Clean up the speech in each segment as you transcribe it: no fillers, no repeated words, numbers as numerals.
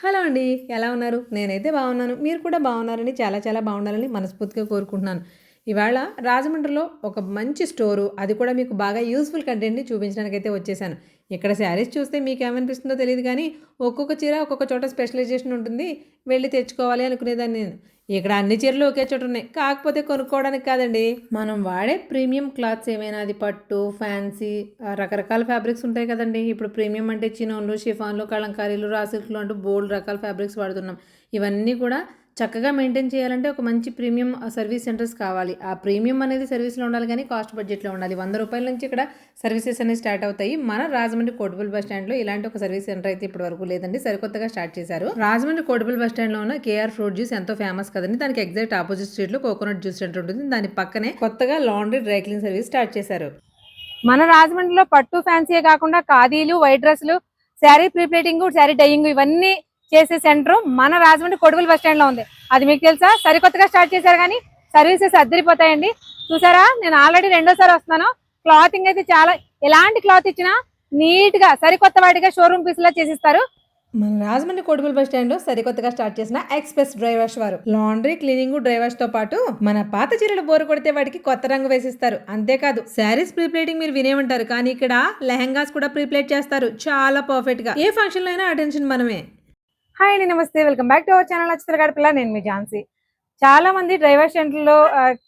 Hello అండి. ఎలా ఉన్నారు? నేనైతే బాగున్నాను. మీరు కూడా బాగున్నారని చాలా చాలా బాగుండాలని మనస్ఫూర్తిగా కోరుకుంటున్నాను. ఇవాళ రాజమండ్రిలో ఒక మంచి స్టోరు, అది కూడా మీకు బాగా యూజ్‌ఫుల్ కంటెంట్‌ని చూపించడానికైతే వచ్చేసాను. ఇక్కడ శారీస్ చూస్తే మీకేమనిపిస్తుందో తెలీదు గానీ, ఒక్కొక్క చీర ఒక్కొక్క చోట స్పెషలైజేషన్ ఉంటుంది. వెళ్లి తెచ్చుకోవాలి అనుకునేదాన్ని నేను. ఇక్కడ అన్ని చీరలు ఒకే చోట ఉన్నాయి. కాకపోతే కొనుక్కోవడానికి కాదండి. మనం వాడే ప్రీమియం క్లాత్స్ ఏమైనా అది పట్టు, ఫ్యాన్సీ రకరకాల ఫ్యాబ్రిక్స్ ఉంటాయి కదండీ. ఇప్పుడు ప్రీమియం అంటే చినోన్లు, షిఫాన్లు, కలంకారీలు, రా సిల్క్‌లు అంటూ బోలెడు రకాల ఫ్యాబ్రిక్స్ వాడుతున్నాం. ఇవన్నీ కూడా చక్కగా మెయింటైన్ చేయాలంటే ఒక మంచి ప్రీమియం సర్వీస్ సెంటర్స్ కావాలి. ఆ ప్రీమియం అనేది సర్వీస్‌లో ఉండాలి గానీ కాస్ట్ బడ్జెట్‌లో ఉండాలి. ₹100 నుంచి ఇక్కడ సర్వీసెస్ అనేవి స్టార్ట్ అవుతాయి. మన రాజమండ్రి కోటిపల్లి బస్ స్టాండ్‌లో ఇలాంటి ఒక సర్వీస్ సెంటర్ అయితే ఇప్పటి వరకు లేదండి. సరికొత్తగా స్టార్ట్ చేశారు. రాజమండ్రి కోటిపల్లి బస్ స్టాండ్‌లో ఉన్న కేఆర్ ఫ్రూట్ జ్యూస్ ఎంతో ఫేమస్ కదండి. దానికి ఎగ్జాక్ట్ ఆపోజిట్ స్ట్రీట్‌లో కోకోనట్ జ్యూస్ సెంటర్ ఉంటుంది. దాని పక్కనే కొత్తగా laundry dry clean service start చేశారు. మన రాజమండ్రిలో పట్టు ఫ్యాన్సీ కాకుండా ఖాదీలు, వైట్ డ్రెస్సులు, శారీ ప్రీప్లేటింగ్, శారీ డైయింగ్ ఇవన్నీ చేసే సెంటర్ మన రాజమండ్రి కొడుగుల బస్ స్టాండ్ లో ఉంది. అది మీకు తెలుసా? సరికొత్తగా స్టార్ట్ చేశారు కానీ సర్వీసెస్ అద్దరిపోతాయండి. చూసారా, నేను ఆల్రెడీ రెండోసారి వస్తున్నాను. క్లాతింగ్ అయితే చాలా, ఎలాంటి క్లాత్ ఇచ్చినా నీట్ గా సరికొత్త వాటిగా షోరూమ్ పీస్ లా చేసిస్తారు. మన రాజమండ్రి కోటిపల్లి బస్ స్టాండ్ లో సరికొత్తగా స్టార్ట్ చేసిన ఎక్స్ప్రెస్ డ్రై వాష్ వారు లాండ్రీ క్లీనింగ్ డ్రై వాష్ తో పాటు మన పాత చీరలు బోరు కొడితే వాటికి కొత్త రంగు వేసిస్తారు. అంతేకాదు శారీస్ ప్రీప్లేటింగ్ మీరు వినే ఉంటారు, కానీ ఇక్కడ లెహంగాస్ కూడా ప్రీప్లేట్ చేస్తారు చాలా పర్ఫెక్ట్ గా. ఏ ఫంక్షన్ లో అయినా అటెన్షన్ మనమే. హాయ్ అండి, నమస్తే, welcome back to our channel నచ్చుతల గడపల. నేను మీ ఝాన్సీ. చాలా మంది డ్రైవర్ సెంటర్లో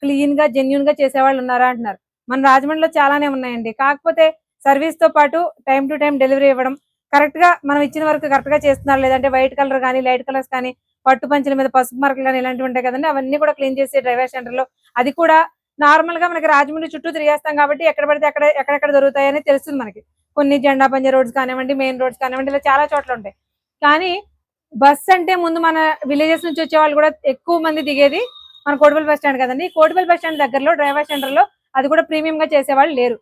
క్లీన్ గా జెన్యున్ గా చేసేవాళ్ళు ఉన్నారా అంటున్నారు. మన రాజమండ్రిలో చాలానే ఉన్నాయండి. కాకపోతే సర్వీస్ తో పాటు టైం టు టైం డెలివరీ ఇవ్వడం, కరెక్ట్ గా మనం ఇచ్చిన వర్క్ కరెక్ట్ గా చేస్తున్నారు, లేదంటే వైట్ కలర్ కానీ లైట్ కలర్స్ కానీ పట్టు పంచుల మీద పసుపు మార్కులు కానీ ఇలాంటివి ఉంటాయి కదండి, అవన్నీ కూడా క్లీన్ చేసే డ్రైవర్ సెంటర్ లో. అది కూడా నార్మల్ గా మనకి రాజమండ్రి చుట్టూ తిరిగేస్తాం కాబట్టి ఎక్కడ పడితే అక్కడ ఎక్కడెక్కడ దొరుకుతాయని తెలుస్తుంది మనకి. కొన్ని జెండా పంజా రోడ్స్ కానివ్వండి, మెయిన్ రోడ్స్ కానివ్వండి, ఇలా చాలా చోట్ల ఉంటాయి. కానీ బస్ అంటే ముందు మన విలేజెస్ నుంచి వచ్చే వాళ్ళు కూడా ఎక్కువ మంది దిగేది మన కోటిపల్లి బస్ స్టాండ్ కదండి. కోటిపల్లి బస్ స్టాండ్ దగ్గరలో డ్రైవర్ సెంటర్ లో అది కూడా ప్రీమియం గా చేసేవాళ్ళు లేరు.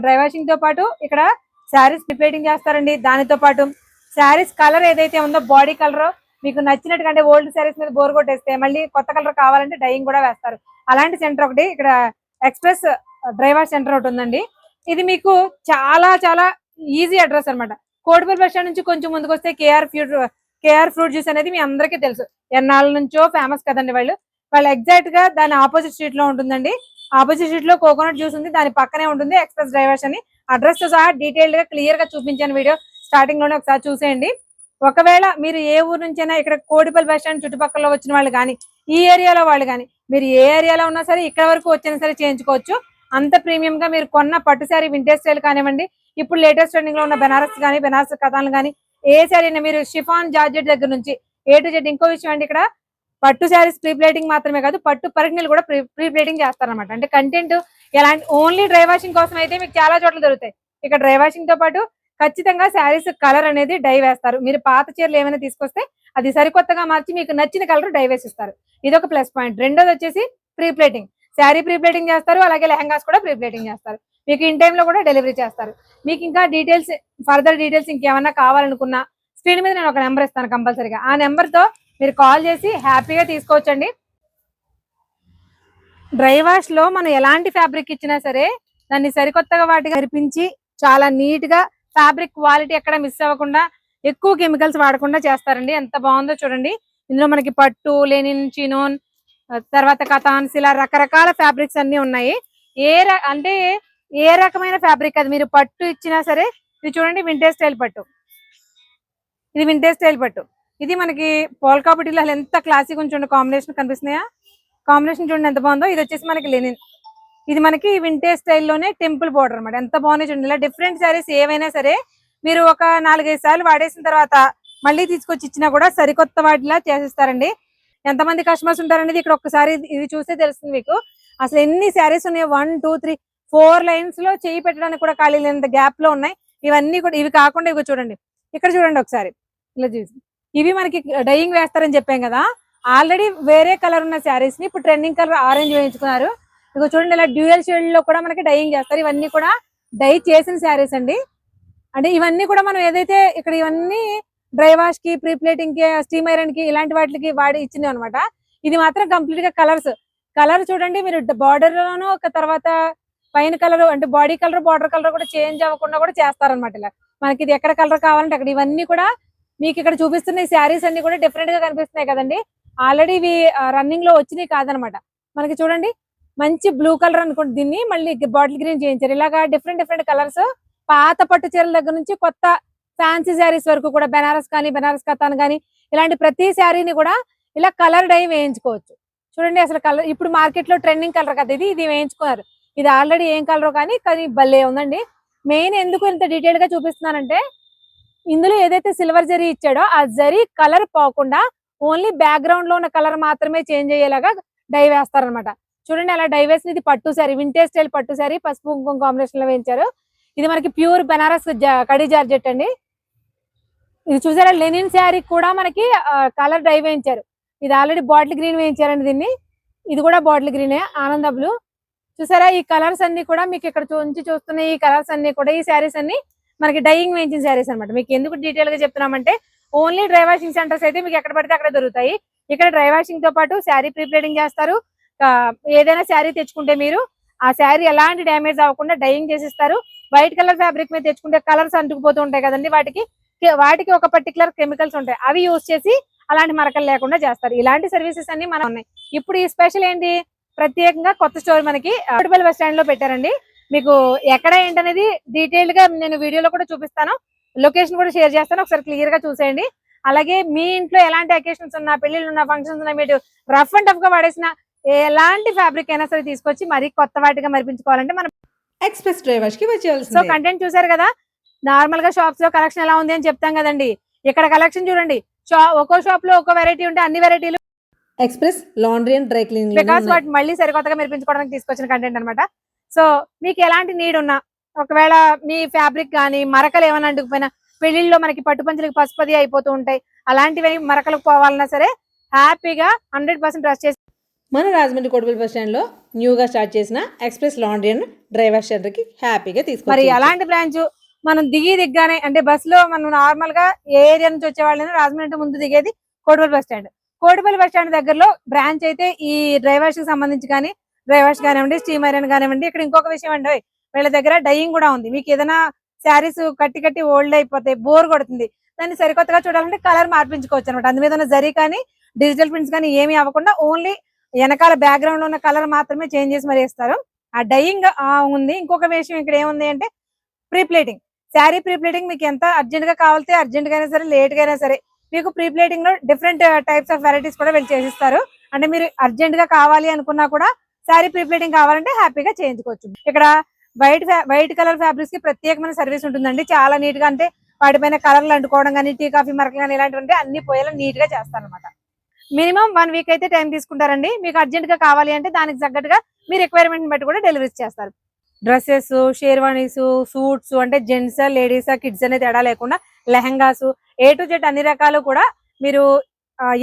డ్రైవర్షింగ్ తో పాటు ఇక్కడ శారీస్ ప్రిపేటింగ్ చేస్తారండి. దానితో పాటు శారీస్ కలర్ ఏదైతే ఉందో బాడీ కలర్ మీకు నచ్చినట్టుగా, అంటే ఓల్డ్ శారీస్ మీద బోర్ కొట్టేస్తే మళ్ళీ కొత్త కలర్ కావాలంటే డైయింగ్ కూడా వేస్తారు. అలాంటి సెంటర్ ఒకటి ఇక్కడ ఎక్స్ప్రెస్ డ్రైవర్ సెంటర్ ఒకటి ఉందండి. ఇది మీకు చాలా చాలా ఈజీ అడ్రస్ అనమాట. కోటిపల్లి బస్ స్టాండ్ నుంచి కొంచెం ముందుకు వస్తే కేఆర్ ఫ్రూట్ జ్యూస్ అనేది మీ అందరికీ తెలుసు, ఎన్నాళ్ళ నుంచో ఫేమస్ కదండి. వాళ్ళు ఎగ్జాక్ట్ గా దాని ఆపోజిట్ స్ట్రీట్ లో ఉంటుందండి. ఆపోజిట్ స్ట్రీట్ లో కోకోనట్ జ్యూస్ ఉంది, దాని పక్కనే ఉంటుంది ఎక్స్ప్రెస్ డ్రైవర్స్ అని. అడ్రస్ తో సహా డీటెయిల్డ్ గా క్లియర్ గా చూపించాను వీడియో స్టార్టింగ్ లోనే, ఒకసారి చూసేయండి. ఒకవేళ మీరు ఏ ఊరు నుంచైనా ఇక్కడ కోటిపల్లి బస్ స్టాండ్ చుట్టుపక్కల వచ్చిన వాళ్ళు కానీ, ఈ ఏరియాలో వాళ్ళు కానీ, మీరు ఏ ఏరియాలో ఉన్నా సరే ఇక్కడ వరకు వచ్చినా సరే చేయించుకోవచ్చు. అంత ప్రీమియం గా మీరు కొన్న పట్టు శారీ వింటేజ్ స్టైల్ కానివ్వండి, ఇప్పుడు లేటెస్ట్ ట్రెండింగ్ లో ఉన్న బెనారస్ కానీ, బెనారస్ కథాలు కానీ, ఏ శారీ మీరు షిఫాన్ జార్జెట్ దగ్గర నుంచి ఏ టు జెడ్. ఇంకో విషయం అండి, ఇక్కడ పట్టు శారీస్ ప్రీ ప్లేటింగ్ మాత్రమే కాదు, పట్టు పరిజ్ఞలు కూడా ప్రీ ప్లేటింగ్ చేస్తారనమాట. అంటే కంటెంట్ ఎలాంటి ఓన్లీ డ్రై వాషింగ్ కోసం అయితే మీకు చాలా చోట్ల దొరుకుతాయి. ఇక్కడ డ్రై వాషింగ్ తో పాటు ఖచ్చితంగా శారీస్ కలర్ అనేది డై వేస్తారు. మీరు పాత చీరలు ఏమైనా తీసుకొస్తే అది సరికొత్తగా మార్చి మీకు నచ్చిన కలర్ డై వేసిస్తారు. ఇది ఒక ప్లస్ పాయింట్. రెండోది వచ్చేసి pre plating. Sari pre plating చేస్తారు, అలాగే లెహంగాస్ కూడా ప్రీ ప్లేటింగ్ చేస్తారు. మీకు ఇన్ టైమ్ లో కూడా డెలివరీ చేస్తారు. మీకు ఇంకా డీటెయిల్స్, ఫర్దర్ డీటెయిల్స్ ఇంకేమన్నా కావాలనుకున్నా స్క్రీన్ మీద నేను ఒక నెంబర్ ఇస్తాను కంపల్సరీగా. ఆ నెంబర్ తో మీరు కాల్ చేసి హ్యాపీగా తీసుకోవచ్చండి. డ్రై వాష్ లో మనం ఎలాంటి ఫ్యాబ్రిక్ ఇచ్చినా సరే దాన్ని సరికొత్తగా వాటిగా కనిపించి చాలా నీట్ గా ఫ్యాబ్రిక్ క్వాలిటీ ఎక్కడ మిస్ అవ్వకుండా ఎక్కువ కెమికల్స్ వాడకుండా చేస్తారండి. ఎంత బాగుందో చూడండి. ఇందులో మనకి పట్టు, లెనిన్, చినోన్, తర్వాత కథాన్స్, ఇలా రకరకాల ఫ్యాబ్రిక్స్ అన్ని ఉన్నాయి. అంటే ఏ రకమైన ఫ్యాబ్రిక్ అది మీరు పట్టు ఇచ్చినా సరే. ఇది చూడండి, వింటేజ్ స్టైల్ పట్టు. ఇది వింటేజ్ స్టైల్ పట్టు. ఇది మనకి పోల్కా బుటీలో ఎంత క్లాసిక్ చూడండి, కాంబినేషన్ కనిపిస్తున్నాయా? కాంబినేషన్ చూడండి ఎంత బాగుందో. ఇది వచ్చేసి మనకి లెనిన్. ఇది మనకి వింటేజ్ స్టైల్లోనే టెంపుల్ బోర్డర్ అనమాట. ఎంత బాగున్నాయి చూడండి. ఇలా డిఫరెంట్ శారీస్ ఏవైనా సరే మీరు ఒక 4-5 సార్లు వాడేసిన తర్వాత మళ్ళీ తీసుకొచ్చి ఇచ్చినా కూడా సరికొత్త వాటిలా చేసిస్తారండి. ఎంతమంది కస్టమర్స్ ఉంటారనేది ఇక్కడ ఒక్కసారి ఇది చూస్తే తెలుస్తుంది మీకు. అసలు ఎన్ని శారీస్ ఉన్నాయి, 1 2 3 4 లైన్స్ లో చేయి పెట్టడానికి కూడా ఖాళీ లేనంత గ్యాప్ లో ఉన్నాయి. ఇవన్నీ కూడా ఇవి కాకుండా ఇవి చూడండి, ఇక్కడ చూడండి ఒకసారి ఇలా చూసి. ఇవి మనకి డైయింగ్ వేస్తారని చెప్పాం కదా. ఆల్రెడీ వేరే కలర్ ఉన్న శారీస్ ని ఇప్పుడు ట్రెండింగ్ కలర్ ఆరెంజ్ వేయించుకున్నారు. ఇక చూడండి, ఇలా డ్యూయల్ షేడ్ లో కూడా మనకి డైయింగ్ చేస్తారు. ఇవన్నీ కూడా డై చేసిన శారీస్ అండి. అంటే ఇవన్నీ కూడా మనం ఏదైతే ఇక్కడ ఇవన్నీ డ్రై వాష్ కి, ప్రీ ప్లేటింగ్ కి, స్టీమ్ ఐరన్ కి, ఇలాంటి వాటికి వాడి ఇచ్చినవి అనమాట. ఇది మాత్రం కంప్లీట్ గా కలర్ చూడండి. మీరు బార్డర్ లోను ఒక తర్వాత పైన కలర్ అంటే బాడీ కలర్, బార్డర్ కలర్ కూడా చేంజ్ అవ్వకుండా కూడా చేస్తారనమాట. ఇలా మనకి ఇది ఎక్కడ కలర్ కావాలంటే అక్కడ. ఇవన్నీ కూడా మీకు ఇక్కడ చూపిస్తున్న ఈ శారీస్ అన్ని కూడా డిఫరెంట్ గా కనిపిస్తున్నాయి కదండి. ఆల్రెడీ ఇవి రన్నింగ్ లో వచ్చినాయి కాదనమాట. మనకి చూడండి మంచి బ్లూ కలర్ అనుకోండి, దీన్ని మళ్ళీ బాటిల్ గ్రీన్ చేయించారు. ఇలాగా డిఫరెంట్ డిఫరెంట్ కలర్స్, పాత పట్టు చీరల దగ్గర నుంచి కొత్త ఫ్యాన్సీ శారీస్ వరకు కూడా, బెనారస్ కానీ బెనారస్ కథాన్ కానీ ఇలాంటి ప్రతి శారీని కూడా ఇలా కలర్ డై వేయించుకోవచ్చు. చూడండి అసలు కలర్ ఇప్పుడు మార్కెట్ లో ట్రెండింగ్ కలర్ కదా ఇది వేయించుకున్నారు. ఇది ఆల్రెడీ ఏం కలర్ కానీ భలే ఉందండి. మెయిన్ ఎందుకు ఇంత డీటెయిల్ గా చూపిస్తున్నానంటే ఇందులో ఏదైతే సిల్వర్ జరీ ఇచ్చాడో ఆ జరీ కలర్ పోకుండా ఓన్లీ బ్యాక్గ్రౌండ్ లో ఉన్న కలర్ మాత్రమే చేంజ్ అయ్యేలాగా డై వేస్తారనమాట. చూడండి అలా డై వేసిన ఇది పట్టు శారీ, వింటేజ్ స్టైల్ పట్టు శారీ, పసుపు కుంకుమ కాంబినేషన్ లో వేయించారు. ఇది మనకి ప్యూర్ బెనారస్ కడి జార్జెట్ అండి. ఇది చూసారా లెనిన్ శారీ కూడా మనకి కలర్ డై వేయించారు. ఇది ఆల్రెడీ బాటిల్ గ్రీన్ వేయించారండి దీన్ని. ఇది కూడా బాటిల్ గ్రీనే, ఆనంద బ్లూ. చూసారా ఈ కలర్స్ అన్ని కూడా మీకు ఇక్కడ నుంచి చూస్తున్న ఈ కలర్స్ అన్ని కూడా ఈ శారీస్ అన్ని మనకి డైయింగ్ వేయించిన శారీస్ అనమాట. మీకు ఎందుకు డీటెయిల్ గా చెప్తున్నామంటే ఓన్లీ డ్రై వాషింగ్ సెంటర్స్ అయితే మీకు ఎక్కడ పడితే అక్కడ దొరుకుతాయి. ఇక్కడ డ్రై వాషింగ్ తో పాటు శారీ ప్రీప్లేటింగ్ చేస్తారు. ఏదైనా శారీ తెచ్చుకుంటే మీరు ఆ శారీ ఎలాంటి డ్యామేజ్ అవ్వకుండా డైయింగ్ చేసిస్తారు. వైట్ కలర్ ఫ్యాబ్రిక్ మీద తెచ్చుకుంటే కలర్స్ అంటుకుపోతూ ఉంటాయి కదండి, వాటికి ఒక పర్టికులర్ కెమికల్స్ ఉంటాయి, అవి యూజ్ చేసి అలాంటి మరకలు లేకుండా చేస్తారు. ఇలాంటి సర్వీసెస్ అన్ని మనం ఉన్నాయి. ఇప్పుడు ఈ స్పెషల్ ఏంటి, ప్రత్యేకంగా కొత్త స్టోర్ మనకి కోటిపల్లి బస్ స్టాండ్ లో పెట్టారండి. మీకు ఎక్కడ ఏంటనేది డీటెయిల్డ్ గా నేను వీడియోలో కూడా చూపిస్తాను, లొకేషన్ కూడా షేర్ చేస్తాను, ఒకసారి క్లియర్ గా చూసేయండి. అలాగే మీ ఇంట్లో ఎలాంటి అకేషన్స్ ఉన్నా, పెళ్లిళ్ళు ఉన్నా, ఫంక్షన్స్ ఉన్నా, మీరు రఫ్ అండ్ టఫ్ గా వాడేసిన ఎలాంటి ఫ్యాబ్రిక్ అయినా సరే తీసుకొచ్చి మరి కొత్త వాటిగా మరిపించుకోవాలంటే మనం ఎక్స్ప్రెస్ డ్రై వాష్ కి వచ్చేయాల్సి. సో కంటెంట్ చూసారు కదా, నార్మల్ గా షాప్స్ లో కలెక్షన్ ఎలా ఉంది అని చెప్తాం కదండి, ఇక్కడ కలెక్షన్ చూడండి. ఒక్కో షాప్ లో ఒక్కో వెరైటీ ఉంటే అన్ని వెరైటీలు express laundry and dry cleaning because వాటి మళ్ళీ సరికొత్తగా మెరిపించుకోవడానికి తీసుకొచ్చిన కంటెంట్ అనమాట. సో మీకు ఎలాంటి నీడ్ ఉన్నా, ఒకవేళ మీ ఫ్యాబ్రిక్ కానీ మరకలు ఏమైనా అంటుకుపోయినా, పెళ్లిళ్ళలో మనకి పట్టు పంచులకి పసుపది అయిపోతూ ఉంటాయి, అలాంటివి మరకలకు పోవాలన్నా సరే హ్యాపీగా 100% ట్రస్ట్ చేసి మన రాజమండ్రి కోటిపల్లి బస్ స్టాండ్ లో న్యూగా స్టార్ట్ చేసిన express laundry and dry wash centre కి హ్యాపీగా తీసుకు. మరి అలాంటి బ్రాంచ్ మనం దిగ్గానే అంటే బస్ లో మనం నార్మల్ గా ఏ ఏరియా నుంచి వచ్చే వాళ్ళైనా రాజమండ్రి ముందు దిగేది Kotipalli bus stand. Kotipalli bus stand దగ్గరలో బ్రాంచ్ అయితే ఈ డ్రై వాష్ కి సంబంధించి కానీ, డ్రై వాష్ కానివ్వండి, స్టీమ్ ఐరన్ కానివ్వండి. ఇక్కడ ఇంకొక విషయం అండి, వీళ్ళ దగ్గర డైయింగ్ కూడా ఉంది. మీకు ఏదైనా శారీస్ కట్టి ఓల్డ్ అయిపోతాయి, బోర్ కొడుతుంది, దాన్ని సరికొత్తగా చూడాలంటే కలర్ మార్పించుకోవచ్చు అనమాట. అందు మీద ఉన్న జరీ కానీ డిజిటల్ ప్రింట్స్ కానీ ఏమీ అవ్వకుండా ఓన్లీ వెనకాల బ్యాక్గ్రౌండ్ లో ఉన్న కలర్ మాత్రమే చేంజ్ చేసి మరి వేస్తారు. ఆ డైయింగ్ ఉంది. ఇంకొక విషయం ఇక్కడ ఏముంది అంటే ప్రీప్లేటింగ్, శారీ ప్రీప్లేటింగ్ మీకు ఎంత అర్జెంట్ గా కావాలితే అర్జెంట్ గా అయినా సరే, లేట్ గా అయినా సరే మీకు ప్రీప్లేటింగ్ లో డిఫరెంట్ టైప్స్ ఆఫ్ వెరైటీస్ కూడా వీళ్ళు చేసిస్తారు. అంటే మీరు అర్జెంట్ గా కావాలి అనుకున్నా కూడా శారీ ప్రీప్లేటింగ్ కావాలంటే హ్యాపీగా చేయించుకోవచ్చు. ఇక్కడ వైట్ కలర్ ఫ్యాబ్రిక్స్ కి ప్రత్యేకమైన సర్వీస్ ఉంటుందండి. చాలా నీట్ గా, అంటే వాటిపైన కలర్లు అంటుకోవడం కానీ, టీ కాఫీ మరకలు కానీ ఇలాంటివి అన్ని పోయేలా నీట్ గా చేస్తారనమాట. మినిమం 1 వీక్ అయితే టైం తీసుకుంటారండి. మీకు అర్జెంట్ గా కావాలి అంటే దానికి తగ్గట్టుగా మీ రిక్వైర్మెంట్ బట్టి కూడా డెలివరీ చేస్తారు. డ్రెస్సెస్, షేర్వానీస్, సూట్స్, అంటే జెంట్స్, లేడీస్, కిడ్స్ అనేది తేడా లేకుండా లెహంగాస్, A to Z అన్ని రకాలు కూడా మీరు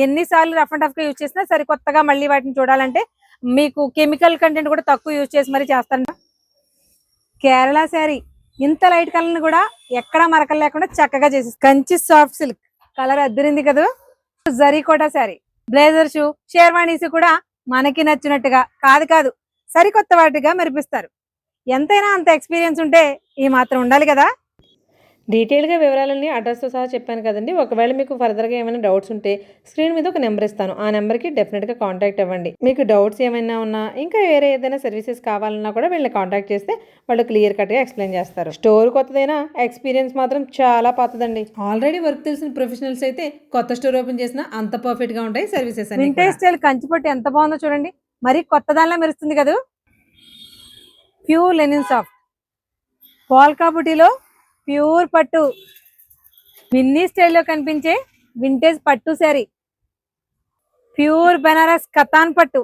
ఎన్నిసార్లు రఫ్ అండ్ టఫ్ గా యూజ్ చేసినా సరికొత్తగా మళ్ళీ వాటిని చూడాలంటే మీకు కెమికల్ కంటెంట్ కూడా తక్కువ యూజ్ చేసి మరి చేస్తారంట. కేరళ శారీ ఇంత లైట్ కలర్ ని కూడా ఎక్కడా మరకలు లేకుండా చక్కగా చేసి, కంచి సాఫ్ట్ సిల్క్ కలర్ అద్దరింది కదా. జరీకోటా శారీ, బ్లేజర్స్, షేర్వానీస్ కూడా మనకి నచ్చినట్టుగా కాదు సరికొత్త వాటిగా మెరిపిస్తారు. ఎంతైనా అంత ఎక్స్పీరియన్స్ ఉంటే ఈ మాత్రం ఉండాలి కదా. డీటెయిల్గా వివరాలన్నీ అడ్రస్తో సహా చెప్పాను కదండి. ఒకవేళ మీకు ఫర్దర్గా ఏమైనా డౌట్స్ ఉంటే స్క్రీన్ మీద ఒక నెంబర్ ఇస్తాను, ఆ నెంబర్కి డెఫినెట్గా కాంటాక్ట్ అవ్వండి. మీకు డౌట్స్ ఏమైనా ఉన్నా, ఇంకా వేరే ఏదైనా సర్వీసెస్ కావాలన్నా కూడా వీళ్ళని కాంటాక్ట్ చేస్తే వాళ్ళు క్లియర్ కట్గా ఎక్స్ప్లెయిన్ చేస్తారు. స్టోర్ కొత్తదైనా ఎక్స్పీరియన్స్ మాత్రం చాలా పాతదండి. ఆల్రెడీ వర్క్ తెలిసిన ప్రొఫెషనల్స్ అయితే కొత్త స్టోర్ ఓపెన్ చేసినా అంత పర్ఫెక్ట్గా ఉంటాయి సర్వీసెస్. వింటేజ్ స్టైల్ కంచిపట్టు ఎంత బాగుందో చూడండి, మరి కొత్త దానిలా మెరుస్తుంది కదా. ప్యూర్ లెనిన్ సాఫ్ట్ పోల్కా బుటీలో ప్యూర్ పట్టు, మిన్నీ స్టైల్లో కనిపించే వింటేజ్ పట్టు శారీ, ప్యూర్ బెనారస్ కతాన్ పట్టు,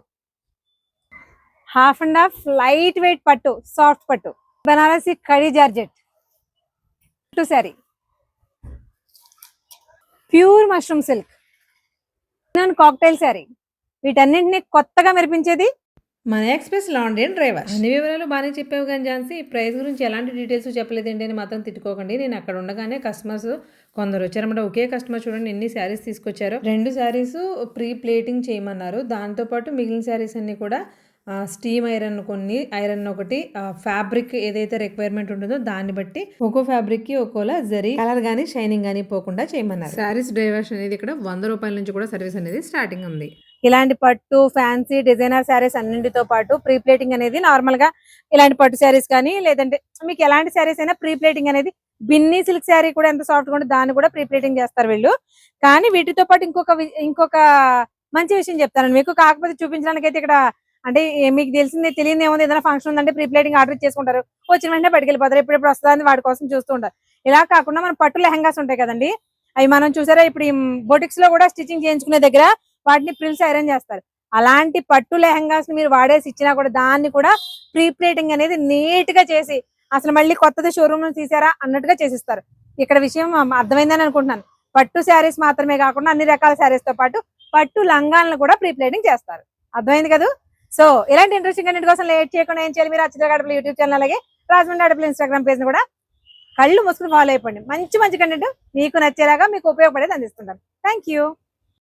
half and half light weight పట్టు, సాఫ్ట్ పట్టు, బెనారసి కడి జార్జెట్ పట్టు sari, pure mushroom silk, cocktail sari. వీటన్నింటినీ కొత్తగా మెరిపించేది మన express laundry and dry wash. అన్ని వివరాలు బాగానే చెప్పావు కానీ ఝాన్సీ, ప్రైస్ గురించి ఎలాంటి డీటెయిల్స్ చెప్పలేదేంటి అని మాత్రం తిట్టుకోకండి. నేను అక్కడ ఉండగానే కస్టమర్స్ కొందరు వచ్చారన్నమాట. ఒకే కస్టమర్ చూడండి ఎన్ని శారీస్ తీసుకొచ్చారు. 2 శారీస్ ప్రీ ప్లేటింగ్ చేయమన్నారు, దాంతోపాటు మిగిలిన శారీస్ అన్ని కూడా స్టీమ్ ఐరన్ కొన్ని, ఐరన్ ఒకటి, ఫ్యాబ్రిక్ ఏదైతే రిక్వైర్మెంట్ ఉంటుందో దాన్ని బట్టి ఒక్కో ఫ్యాబ్రిక్కి ఒక్కోలా జరీ కలర్ కానీ షైనింగ్ కానీ పోకుండా చేయమన్నారు. శారీస్ డ్రై వాష్ అనేది ఇక్కడ 100 రూపాయల నుంచి కూడా సర్వీస్ అనేది స్టార్టింగ్ ఉంది. ఇలాంటి పట్టు ఫ్యాన్సీ డిజైనర్ శారీస్ అన్నింటితో పాటు ప్రీ ప్లేటింగ్ అనేది నార్మల్ గా ఇలాంటి పట్టు శారీస్ కానీ లేదంటే మీకు ఎలాంటి శారీస్ అయినా ప్రీ ప్లేటింగ్ అనేది బిన్నీ సిల్క్ శారీ కూడా ఎంత సాఫ్ట్ గా ఉంటుంది దాన్ని కూడా ప్రీ ప్లేటింగ్ చేస్తారు వీళ్ళు. కానీ వీటితో పాటు ఇంకొక మంచి విషయం చెప్తాను మీకు. కాకపోతే చూపించడానికి అయితే ఇక్కడ అంటే మీకు తెలియదు ఏముంది, ఏదైనా ఫంక్షన్ ఉందంటే ప్రీ ప్లేటింగ్ ఆర్డర్ చేసుకుంటారు, వచ్చిన వెంటనే పట్టుకెళ్ళిపోతారు, ఇప్పుడు వస్తుందని వాటి కోసం చూస్తూ ఉంటారు. ఇలా కాకుండా మనం పట్టు లెహంగాస్ ఉంటాయి కదండి, అవి మనం చూసారా ఇప్పుడు ఈ బొటిక్స్ లో కూడా స్టిచ్చింగ్ చేయించుకునే దగ్గర వాటిని ప్రిల్స్ ఐరన్ చేస్తారు. అలాంటి పట్టు లెహంగాస్ మీరు వాడేసి ఇచ్చినా కూడా దాన్ని కూడా ప్రీ ప్లేటింగ్ అనేది నీట్ గా చేసి అసలు మళ్ళీ కొత్తది షోరూమ్ నుంచి తీసారా అన్నట్టుగా చేసిస్తారు. ఇక్కడ విషయం అర్థమైందని అనుకుంటున్నాను. పట్టు శారీస్ మాత్రమే కాకుండా అన్ని రకాల శారీస్ తో పాటు పట్టు లంగాలను కూడా ప్రీ ప్లేటింగ్ చేస్తారు. అర్థమైంది కదా? సో ఇలాంటి ఇంట్రెస్టింగ్ కంటెంట్ కోసం లేట్ చేయకుండా ఏం చేయాలి, మీరు అచ్చిత్ర ఆడపిల్ల యూట్యూబ్ ఛానల్ అలాగే రాజమండ్రి ఆడపిల్ల ఇన్స్టాగ్రామ్ పేజ్ ని కూడా కళ్ళు మూసుకుని ఫాలో అయిపోండి. మంచి కంటెంట్ మీకు నచ్చేలాగా మీకు ఉపయోగపడేది అందిస్తుంటాను. Thank you.